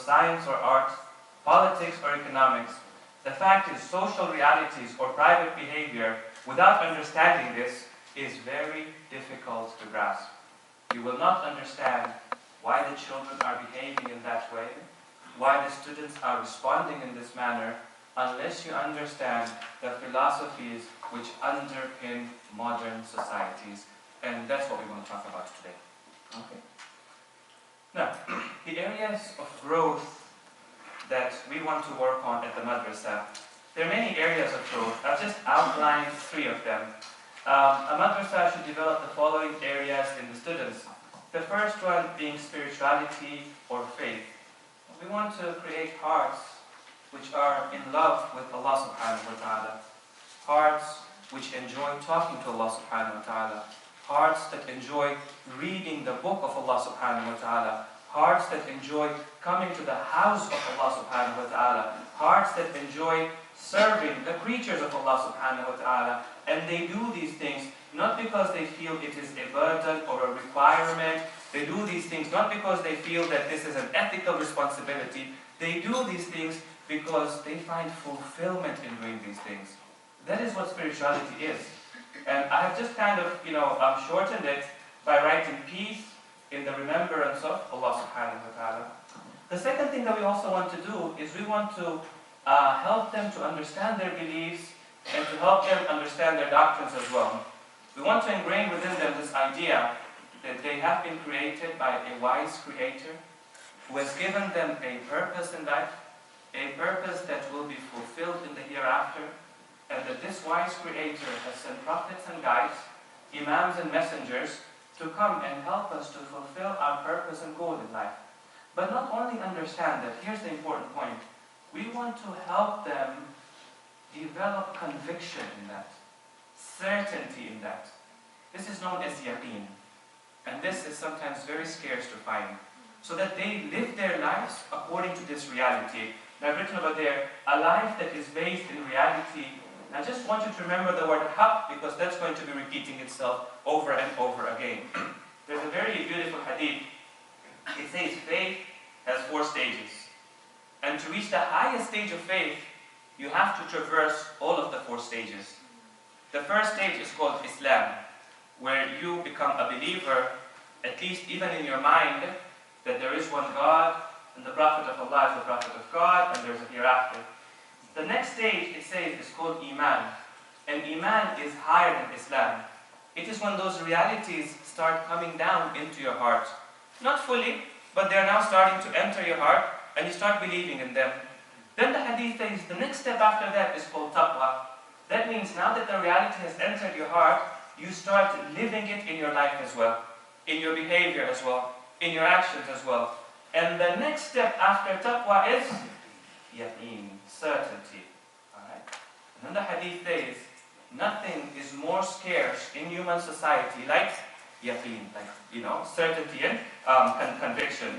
science or art, politics or economics. The fact is, social realities or private behavior, without understanding this, is very difficult to grasp. You will not understand why the children are behaving in that way, why the students are responding in this manner, unless you understand the philosophies which underpin modern societies. And that's what we want to talk about today. Okay. Now, the areas of growth that we want to work on at the Madrasah, there are many areas of growth. I've just outlined 3 of them. A Madrasah should develop the following areas in the students. The first one being spirituality or faith. We want to create hearts which are in love with Allah subhanahu wa ta'ala. Hearts which enjoy talking to Allah subhanahu wa ta'ala. Hearts that enjoy reading the book of Allah subhanahu wa ta'ala. Hearts that enjoy coming to the house of Allah subhanahu wa ta'ala. Hearts that enjoy serving the creatures of Allah subhanahu wa ta'ala. And they do these things not because they feel it is a burden or a requirement. They do these things not because they feel that this is an ethical responsibility. They do these things because they find fulfillment in doing these things. That is what spirituality is. And I have just kind of, shortened it by writing peace in the remembrance of Allah subhanahu wa ta'ala. The second thing that we also want to do is we want to help them to understand their beliefs and to help them understand their doctrines as well. We want to ingrain within them this idea that they have been created by a wise creator who has given them a purpose in life, a purpose that will be fulfilled in the hereafter, and that this wise creator has sent prophets and guides, imams and messengers to come and help us to fulfill our purpose and goal in life. But not only understand that, here's the important point, we want to help them develop conviction in that, certainty in that. This is known as yaqeen. And this is sometimes very scarce to find. So that they live their lives according to this reality. Now I've written over there, a life that is based in reality. I just want you to remember the word haqq because that's going to be repeating itself over and over again. There's a very beautiful hadith. It says faith has 4 stages. And to reach the highest stage of faith, you have to traverse all of the 4 stages. The first stage is called Islam, where you become a believer, at least even in your mind, that there is one God, and the Prophet of Allah is the Prophet of God, and there's a hereafter. The next stage, it says, is called Iman. And Iman is higher than Islam. It is when those realities start coming down into your heart. Not fully, but they're now starting to enter your heart, and you start believing in them. Then the hadith says, the next step after that is called taqwa. That means now that the reality has entered your heart, you start living it in your life as well, in your behavior as well, in your actions as well. And the next step after taqwa is yaqeen, certainty. Alright? And then the hadith says, nothing is more scarce in human society like yaqeen, like, certainty and conviction.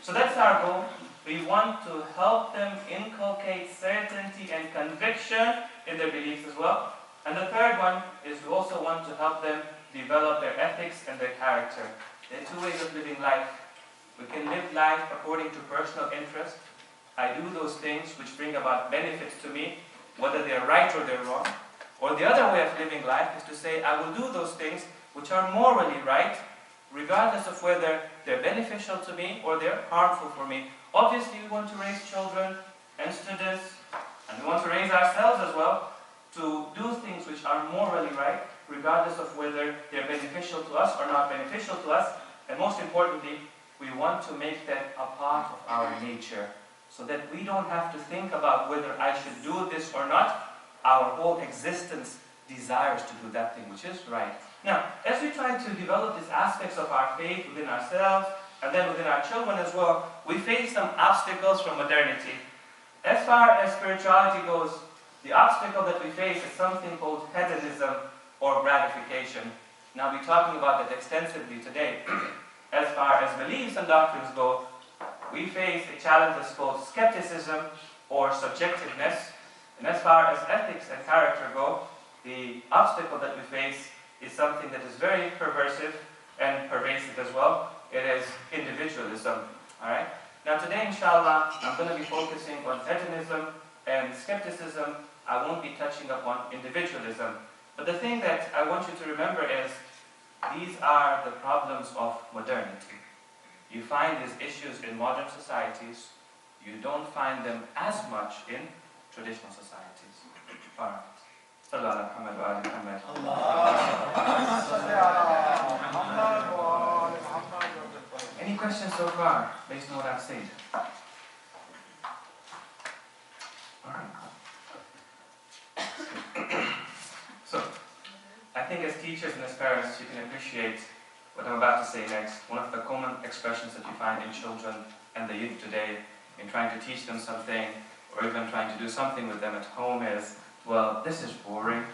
So that's our goal. We want to help them inculcate certainty and conviction in their beliefs as well. And the third one is we also want to help them develop their ethics and their character. There are 2 ways of living life. We can live life according to personal interest. I do those things which bring about benefits to me, whether they're right or they're wrong. Or the other way of living life is to say, I will do those things which are morally right, regardless of whether they're beneficial to me or they're harmful for me. Obviously, we want to raise children and students, and we want to raise ourselves as well, to do things which are morally right, regardless of whether they're beneficial to us or not beneficial to us. And most importantly, we want to make that a part of our nature, so that we don't have to think about whether I should do this or not. Our whole existence desires to do that thing which is right. Now, as we try to develop these aspects of our faith within ourselves, and then within our children as well, we face some obstacles from modernity. As far as spirituality goes, the obstacle that we face is something called hedonism or gratification. Now we're talking about that extensively today. As far as beliefs and doctrines go, we face a challenge that's called skepticism or subjectiveness. And as far as ethics and character go, the obstacle that we face is something that is very perversive and pervasive as well. It is individualism. Alright? Now today, inshallah, I'm going to be focusing on hedonism and skepticism. I won't be touching upon individualism. But the thing that I want you to remember is, these are the problems of modernity. You find these issues in modern societies. You don't find them as much in traditional societies. All right. صلوا على محمد وآل محمد. Any questions so far, based on what I've said? All right. So, I think as teachers and as parents, you can appreciate what I'm about to say next. One of the common expressions that you find in children and the youth today, in trying to teach them something, or even trying to do something with them at home is, well, this is boring.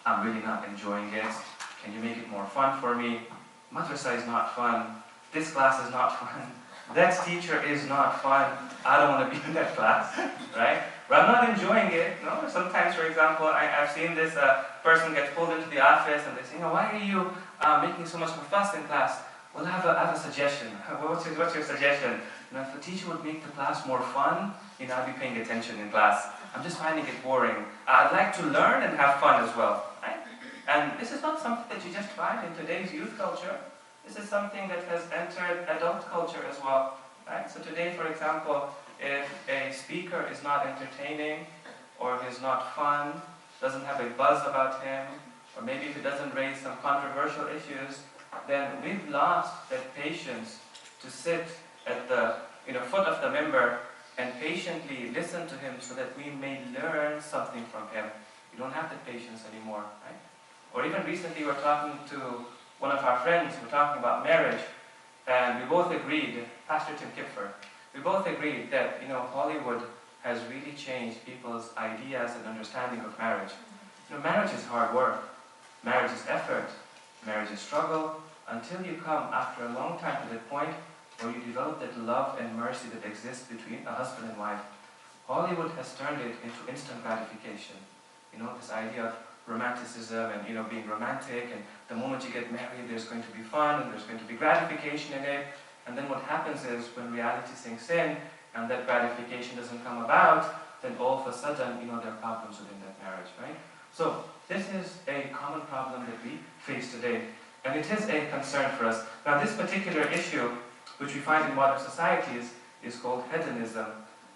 I'm really not enjoying it. Can you make it more fun for me? Madrasah is not fun. This class is not fun. That teacher is not fun. I don't want to be in that class, right? But I'm not enjoying it. No? Sometimes, for example, I've seen this person get pulled into the office and they say, why are you making so much more fuss in class? Well, I have a suggestion. What's your suggestion? If a teacher would make the class more fun, I'd be paying attention in class. I'm just finding it boring. I'd like to learn and have fun as well, right? And this is not something that you just find in today's youth culture. This is something that has entered adult culture as well, right? So today, for example, if a speaker is not entertaining, or is not fun, doesn't have a buzz about him, or maybe if he doesn't raise some controversial issues, then we've lost that patience to sit at the foot of the member and patiently listen to him so that we may learn something from him. We don't have that patience anymore, right? Or even recently we're talking to one of our friends, we're talking about marriage, and we both agreed, Pastor Tim Kipfer, we both agreed that Hollywood has really changed people's ideas and understanding of marriage. Marriage is hard work, marriage is effort, marriage is struggle, until you come after a long time to that point where you develop that love and mercy that exists between a husband and wife. Hollywood has turned it into instant gratification. This idea of romanticism and being romantic, and the moment you get married there's going to be fun and there's going to be gratification in it, and then what happens is when reality sinks in and that gratification doesn't come about, then all of a sudden there are problems within that marriage, right? So this is a common problem that we face today, and it is a concern for us. Now this particular issue, which we find in modern societies, is called hedonism.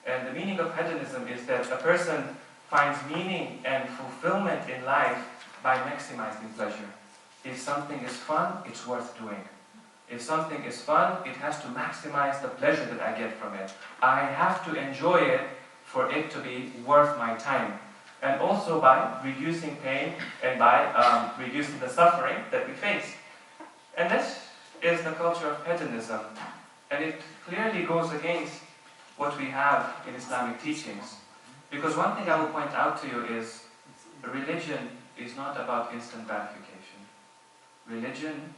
And the meaning of hedonism is that a person finds meaning and fulfillment in life by maximizing pleasure. If something is fun, it's worth doing. If something is fun, it has to maximize the pleasure that I get from it. I have to enjoy it for it to be worth my time. And also by reducing pain and by reducing the suffering that we face. And this is the culture of hedonism. And it clearly goes against what we have in Islamic teachings. Because one thing I will point out to you is, religion is not about instant gratification. Religion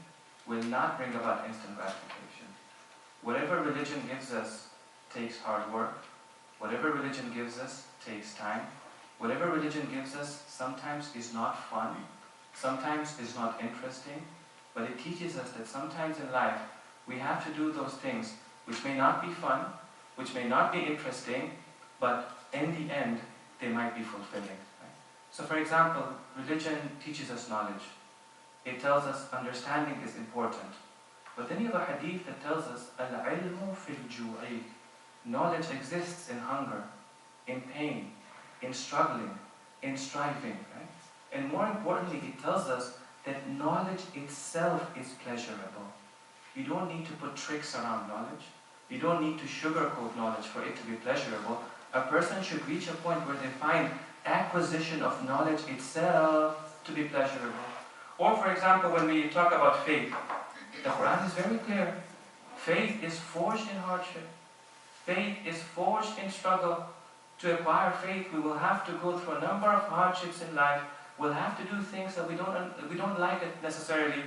will not bring about instant gratification. Whatever religion gives us takes hard work. Whatever religion gives us takes time. Whatever religion gives us sometimes is not fun, sometimes is not interesting, but it teaches us that sometimes in life we have to do those things which may not be fun, which may not be interesting, but in the end they might be fulfilling. Right? So for example, religion teaches us knowledge. It tells us understanding is important. But then you have a hadith that tells us, al-ilmu fil ju'i. Knowledge exists in hunger, in pain, in struggling, in striving. Right? And more importantly, it tells us that knowledge itself is pleasurable. You don't need to put tricks around knowledge. You don't need to sugarcoat knowledge for it to be pleasurable. A person should reach a point where they find acquisition of knowledge itself to be pleasurable. Or for example, when we talk about faith, the Quran is very clear. Faith is forged in hardship. Faith is forged in struggle. To acquire faith, we will have to go through a number of hardships in life. We'll have to do things that we don't like it necessarily.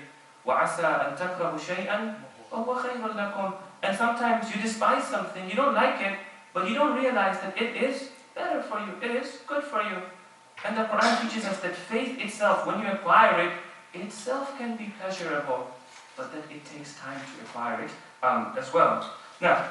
وَعَسَىٰ أَن تَكْرَهُ شَيْئًا وَهُوَ خَيْرٌ لَكُمْ. And sometimes you despise something, you don't like it, but you don't realize that it is better for you, it is good for you. And the Quran teaches us that faith itself, when you acquire it, itself can be pleasurable, but that it takes time to acquire it as well. Now,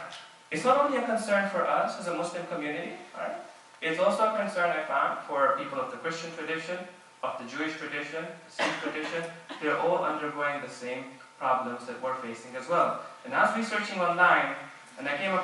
It's not only a concern for us as a Muslim community, right? It's also a concern I found for people of the Christian tradition, of the Jewish tradition, the Sikh tradition. They're all undergoing the same problems that we're facing as well. And I was researching online, and I came up